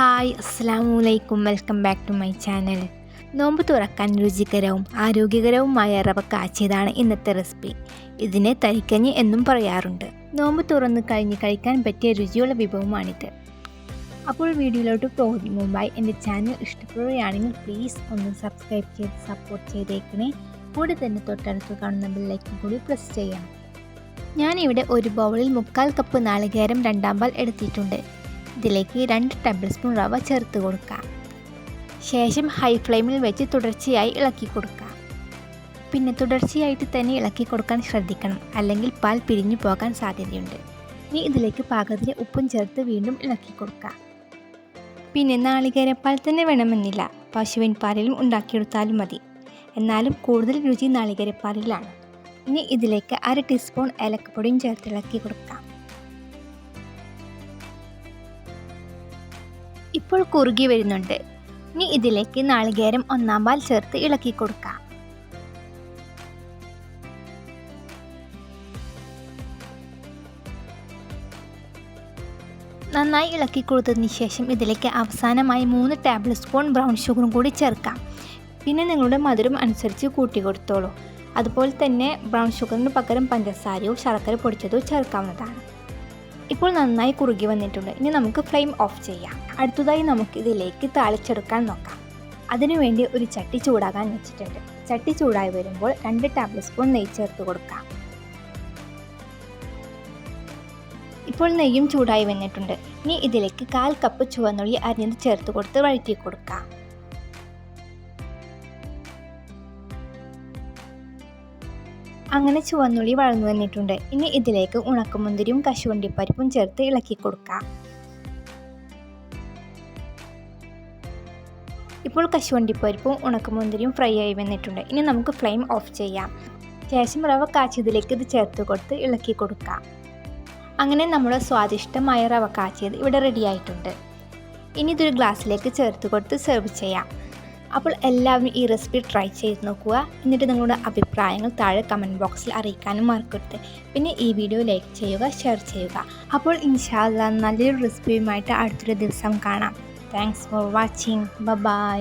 Hi അസ്സലാമലൈക്കും, welcome back to my channel. നോമ്പ് തുറക്കാൻ രുചികരവും ആരോഗ്യകരവുമായ റവ കാച്ചിയതാണ് ഇന്നത്തെ റെസിപ്പി. ഇതിനെ തരിക്കഞ്ഞി എന്നും പറയാറുണ്ട്. നോമ്പ് തുറന്ന് കഴിഞ്ഞ് കഴിക്കാൻ പറ്റിയ രുചിയുള്ള വിഭവമാണിത്. അപ്പോൾ വീഡിയോയിലോട്ട് പോകുന്നതിന് മുമ്പായി എൻ്റെ ചാനൽ ഇഷ്ടപ്പെടുകയാണെങ്കിൽ പ്ലീസ് ഒന്ന് സബ്സ്ക്രൈബ് ചെയ്ത് സപ്പോർട്ട് ചെയ്തേക്കണേ. കൂടെ തന്നെ തൊട്ടടുത്ത് കാണുന്ന ബെല്ലൈക്കൺ കൂടി പ്രസ് ചെയ്യണം. ഞാനിവിടെ ഒരു ബൗളിൽ 1/4 കപ്പ് നാളികേരം രണ്ടാം പാൽ എടുത്തിട്ടുണ്ട്. ഇതിലേക്ക് 2 ടേബിൾ സ്പൂൺ റവ ചേർത്ത് കൊടുക്കാം. ശേഷം ഹൈ ഫ്ലെയിമിൽ വെച്ച് തുടർച്ചയായി ഇളക്കി കൊടുക്കാം. പിന്നെ തുടർച്ചയായിട്ട് തന്നെ ഇളക്കി കൊടുക്കാൻ ശ്രദ്ധിക്കണം, അല്ലെങ്കിൽ പാൽ പിരിഞ്ഞു പോകാൻ സാധ്യതയുണ്ട്. ഇനി ഇതിലേക്ക് പാകത്തിന് ഉപ്പും ചേർത്ത് വീണ്ടും ഇളക്കി കൊടുക്കാം. പിന്നെ നാളികേരപ്പാൽ തന്നെ വേണമെന്നില്ല, പശുവിൻ പാലിലും ഉണ്ടാക്കിയെടുത്താലും മതി. എന്നാലും കൂടുതൽ രുചി നാളികേരപ്പാലിലാണ്. ഇനി ഇതിലേക്ക് 1/2 ടീസ്പൂൺ ഏലക്കപ്പൊടിയും ചേർത്ത് ഇളക്കി കൊടുക്കാം. ഇപ്പോൾ കുറുകി വരുന്നുണ്ട്. ഇനി ഇതിലേക്ക് നാളികേരം 1/4 പാൽ ചേർത്ത് ഇളക്കി കൊടുക്കാം. നന്നായി ഇളക്കി കൊടുത്തതിന് ശേഷം ഇതിലേക്ക് അവസാനമായി 3 ടേബിൾ സ്പൂൺ ബ്രൗൺ ഷുഗറും കൂടി ചേർക്കാം. പിന്നെ നിങ്ങളുടെ മധുരം അനുസരിച്ച് കൂട്ടി കൊടുത്തോളൂ. അതുപോലെ തന്നെ ബ്രൗൺ ഷുഗറിന് പകരം പഞ്ചസാരയോ ശർക്കര പൊടിച്ചതോ ചേർക്കാവുന്നതാണ്. ഇപ്പോൾ നന്നായി കുറുകി വന്നിട്ടുണ്ട്. ഇനി നമുക്ക് ഫ്ലെയിം ഓഫ് ചെയ്യാം. അടുത്തതായി നമുക്ക് ഇതിലേക്ക് താളിച്ചെടുക്കാൻ നോക്കാം. അതിനുവേണ്ടി ഒരു ചട്ടി ചൂടാകാൻ വെച്ചിട്ടുണ്ട്. ചട്ടി ചൂടായി വരുമ്പോൾ 2 ടേബിൾ സ്പൂൺ നെയ്യ് ചേർത്ത് കൊടുക്കാം. ഇപ്പോൾ നെയ്യും ചൂടായി വന്നിട്ടുണ്ട്. ഇനി ഇതിലേക്ക് 1/4 കപ്പ് ചുവന്നുള്ളി അരിഞ്ഞത് ചേർത്ത് കൊടുത്ത് വഴറ്റി കൊടുക്കാം. അങ്ങനെ ചുവന്നുള്ളി വഴന്നു വന്നിട്ടുണ്ട്. ഇനി ഇതിലേക്ക് ഉണക്കമുന്തിരിയും കശുവണ്ടിപ്പരിപ്പും ചേർത്ത് ഇളക്കി കൊടുക്കാം. ഇപ്പോൾ കശുവണ്ടിപ്പരിപ്പും ഉണക്കമുന്തിരിയും ഫ്രൈ ആയി വന്നിട്ടുണ്ട്. ഇനി നമുക്ക് ഫ്ലെയിം ഓഫ് ചെയ്യാം. ശേഷം റവ കാച്ചിയതിലേക്ക് ഇത് ചേർത്ത് കൊടുത്ത് ഇളക്കി കൊടുക്കാം. അങ്ങനെ നമ്മുടെ സ്വാദിഷ്ടമായ റവ കാച്ചിയത് ഇവിടെ റെഡി ആയിട്ടുണ്ട്. ഇനി ഇതൊരു ഗ്ലാസ്സിലേക്ക് ചേർത്ത് കൊടുത്ത് സെർവ് ചെയ്യാം. അപ്പോൾ എല്ലാവരും ഈ റെസിപ്പി ട്രൈ ചെയ്ത് നോക്കുക. എന്നിട്ട് നിങ്ങളുടെ അഭിപ്രായങ്ങൾ താഴെ കമൻറ്റ് ബോക്സിൽ അറിയിക്കാനും മറക്കരുത്. പിന്നെ ഈ വീഡിയോ ലൈക്ക് ചെയ്യുക, ഷെയർ ചെയ്യുക. അപ്പോൾ ഇൻഷാ അല്ലാഹ് നല്ലൊരു റെസിപ്പിയുമായിട്ട് അടുത്തൊരു ദിവസം കാണാം. Thanks for watching. ബൈ.